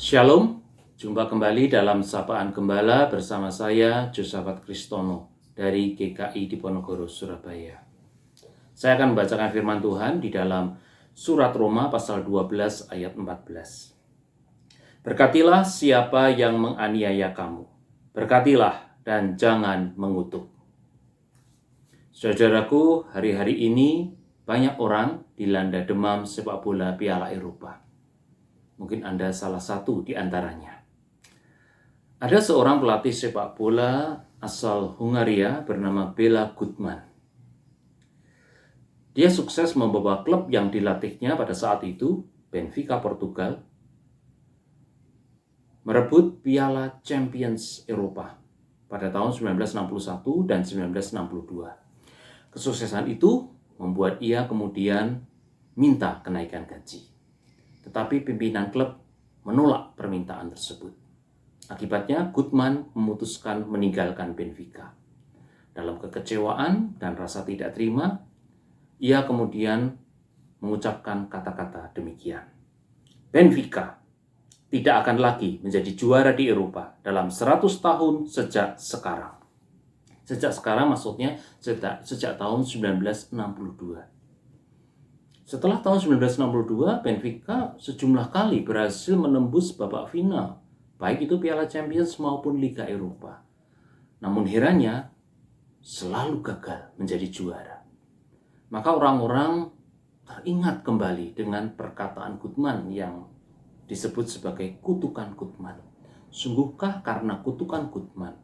Shalom, jumpa kembali dalam Sapaan Gembala bersama saya, Josafat Kristono dari GKI Diponegoro, Surabaya. Saya akan membacakan firman Tuhan di dalam surat Roma pasal 12 ayat 14. Berkatilah siapa yang menganiaya kamu, berkatilah dan jangan mengutuk. Saudaraku, hari-hari ini banyak orang dilanda demam sepak bola Piala Eropa. Mungkin Anda salah satu di antaranya. Ada seorang pelatih sepak bola asal Hungaria bernama Bela Guttmann. Dia sukses membawa klub yang dilatihnya pada saat itu, Benfica Portugal, merebut Piala Champions Eropa pada tahun 1961 dan 1962. Kesuksesan itu membuat ia kemudian minta kenaikan gaji. Tetapi pimpinan klub menolak permintaan tersebut. Akibatnya, Guttmann memutuskan meninggalkan Benfica. Dalam kekecewaan dan rasa tidak terima, ia kemudian mengucapkan kata-kata demikian. Benfica tidak akan lagi menjadi juara di Eropa dalam 100 tahun sejak sekarang. Sejak sekarang maksudnya sejak tahun 1962. Setelah tahun 1962, Benfica sejumlah kali berhasil menembus babak final, baik itu Piala Champions maupun Liga Eropa. Namun herannya, selalu gagal menjadi juara. Maka orang-orang teringat kembali dengan perkataan Guttmann yang disebut sebagai kutukan Guttmann. Sungguhkah karena kutukan Guttmann,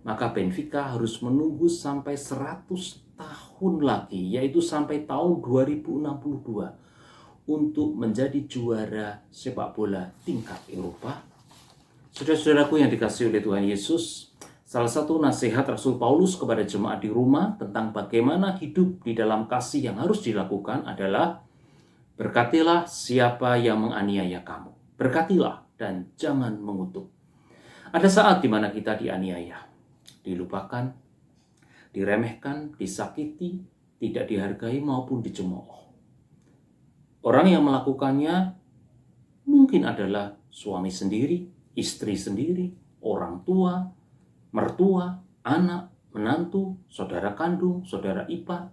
maka Benfica harus menunggu sampai 100 tahun lagi, yaitu sampai tahun 2062 untuk menjadi juara sepak bola tingkat Eropa? Saudara-saudaraku yang dikasihi oleh Tuhan Yesus, salah satu nasihat Rasul Paulus kepada jemaat di Roma tentang bagaimana hidup di dalam kasih yang harus dilakukan adalah berkatilah siapa yang menganiaya kamu. Berkatilah dan jangan mengutuk. Ada saat di mana kita dianiaya, dilupakan, diremehkan, disakiti, tidak dihargai maupun dicemooh. Orang yang melakukannya mungkin adalah suami sendiri, istri sendiri, orang tua, mertua, anak, menantu, saudara kandung, saudara ipar,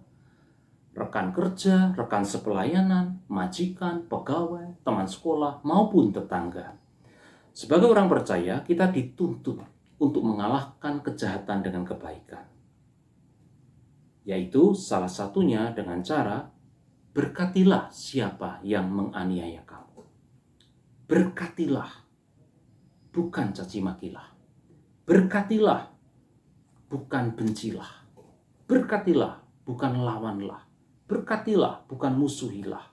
rekan kerja, rekan sepelayanan, majikan, pegawai, teman sekolah, maupun tetangga. Sebagai orang percaya, kita dituntut untuk mengalahkan kejahatan dengan kebaikan. Yaitu salah satunya dengan cara berkatilah siapa yang menganiaya kamu. Berkatilah, bukan caci makilah. Berkatilah, bukan bencilah. Berkatilah, bukan lawanlah. Berkatilah, bukan musuhilah.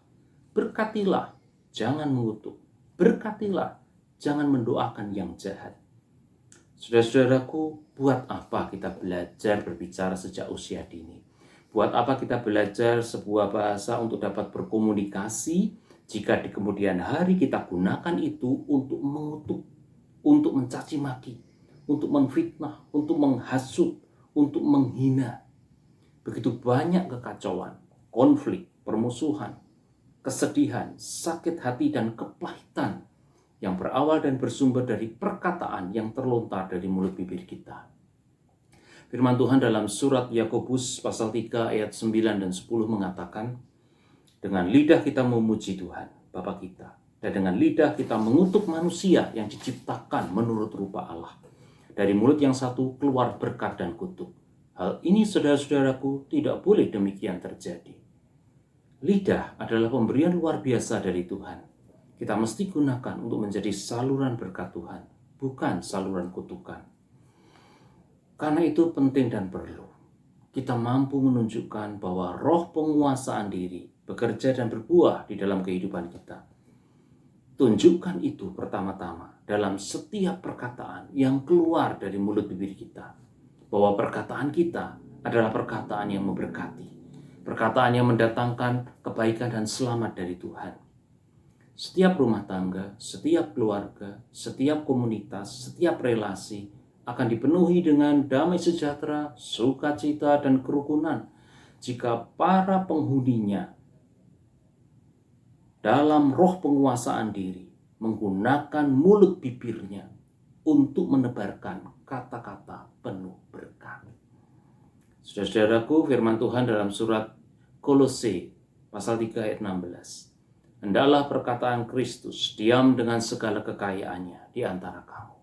Berkatilah, jangan mengutuk. Berkatilah, jangan mendoakan yang jahat. Saudara-saudaraku, buat apa kita belajar berbicara sejak usia dini? Buat apa kita belajar sebuah bahasa untuk dapat berkomunikasi jika di kemudian hari kita gunakan itu untuk mengutuk, untuk mencaci maki, untuk menfitnah, untuk menghasut, untuk menghina? Begitu banyak kekacauan, konflik, permusuhan, kesedihan, sakit hati, dan kepahitan yang berawal dan bersumber dari perkataan yang terlontar dari mulut bibir kita. Firman Tuhan dalam surat Yakobus pasal 3 ayat 9 dan 10 mengatakan, dengan lidah kita memuji Tuhan, Bapa kita, dan dengan lidah kita mengutuk manusia yang diciptakan menurut rupa Allah. Dari mulut yang satu keluar berkat dan kutuk. Hal ini, saudara-saudaraku, tidak boleh demikian terjadi. Lidah adalah pemberian luar biasa dari Tuhan. Kita mesti gunakan untuk menjadi saluran berkat Tuhan, bukan saluran kutukan. Karena itu penting dan perlu kita mampu menunjukkan bahwa roh penguasaan diri bekerja dan berbuah di dalam kehidupan kita. Tunjukkan itu pertama-tama dalam setiap perkataan yang keluar dari mulut bibir kita. Bahwa perkataan kita adalah perkataan yang memberkati. Perkataan yang mendatangkan kebaikan dan selamat dari Tuhan. Setiap rumah tangga, setiap keluarga, setiap komunitas, setiap relasi akan dipenuhi dengan damai sejahtera, sukacita, dan kerukunan jika para penghuninya dalam roh penguasaan diri menggunakan mulut bibirnya untuk menebarkan kata-kata penuh berkat. Saudara-saudaraku, firman Tuhan dalam surat Kolose pasal 3 ayat 16. Hendaklah perkataan Kristus diam dengan segala kekayaannya di antara kamu.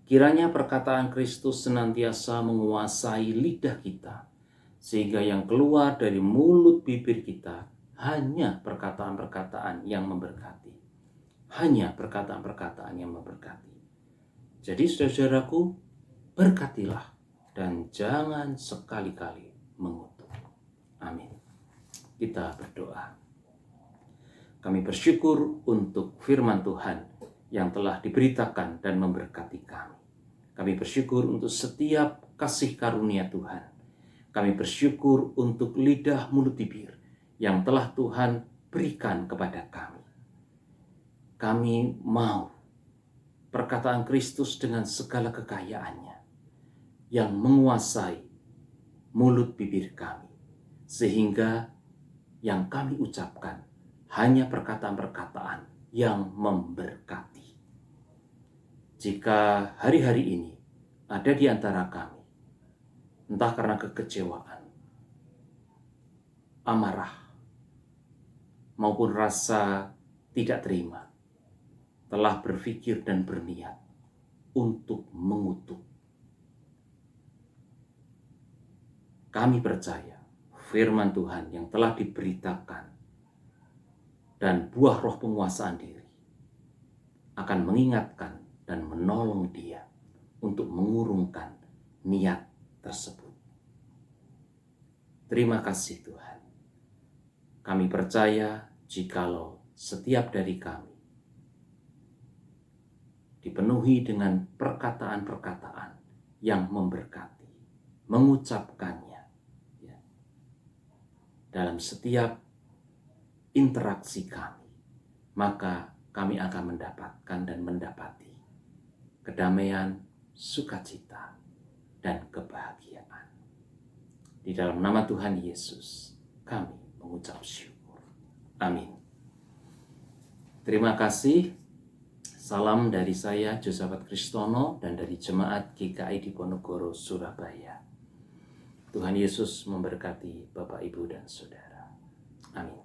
Kiranya perkataan Kristus senantiasa menguasai lidah kita, sehingga yang keluar dari mulut bibir kita hanya perkataan-perkataan yang memberkati. Hanya perkataan-perkataan yang memberkati. Jadi saudara-saudaraku, berkatilah dan jangan sekali-kali mengutuk. Amin. Kita berdoa. Kami bersyukur untuk firman Tuhan yang telah diberitakan dan memberkati kami. Kami bersyukur untuk setiap kasih karunia Tuhan. Kami bersyukur untuk lidah mulut bibir yang telah Tuhan berikan kepada kami. Kami mau perkataan Kristus dengan segala kekayaannya yang menguasai mulut bibir kami, sehingga yang kami ucapkan hanya perkataan-perkataan yang memberkati. Jika hari-hari ini ada di antara kami, entah karena kekecewaan, amarah, maupun rasa tidak terima, telah berpikir dan berniat untuk mengutuk, kami percaya firman Tuhan yang telah diberitakan dan buah roh penguasaan diri akan mengingatkan dan menolong dia untuk mengurungkan niat tersebut. Terima kasih Tuhan. Kami percaya jikalau setiap dari kami dipenuhi dengan perkataan-perkataan yang memberkati, mengucapkannya ya, dalam setiap interaksi kami, maka kami akan mendapatkan dan mendapati kedamaian, sukacita, dan kebahagiaan. Di dalam nama Tuhan Yesus, kami mengucap syukur. Amin. Terima kasih. Salam dari saya, Josafat Kristono, dan dari Jemaat GKI Diponegoro, Surabaya. Tuhan Yesus memberkati Bapak, Ibu, dan Saudara. Amin.